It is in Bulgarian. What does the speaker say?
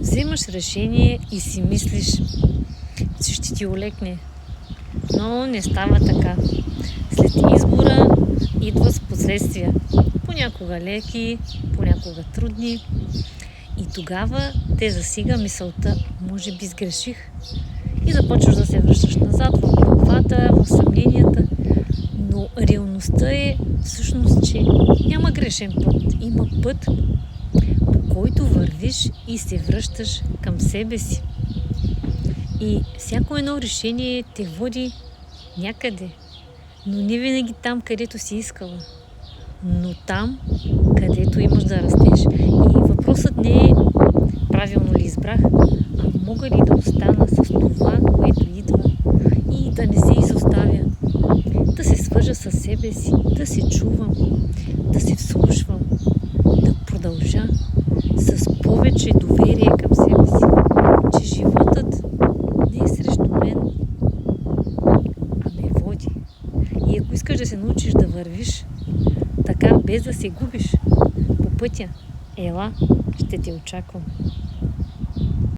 Вземаш решение и си мислиш, че ще ти олекне. Но не става така. След избора идват последствия. Понякога леки, понякога трудни. И тогава те засига мисълта, може би сгреших. И започваш да се връщаш назад в главата, в съмненията. Но реалността е всъщност, че няма грешен път. Има път, по който вървиш и се връщаш към себе си. И всяко едно решение те води някъде, но не винаги там, където си искала, но там, където имаш да растеш. И въпросът не е правилно ли избрах, а мога ли да остана с това, което идва и да не се изоставя, да се свържа с себе си, да се чувам, да се вслушвам, да продължа с повече доверие към себе си, че животът не е срещу мен, а ме води. И ако искаш да се научиш да вървиш така, без да се губиш по пътя, ела, ще те очаквам.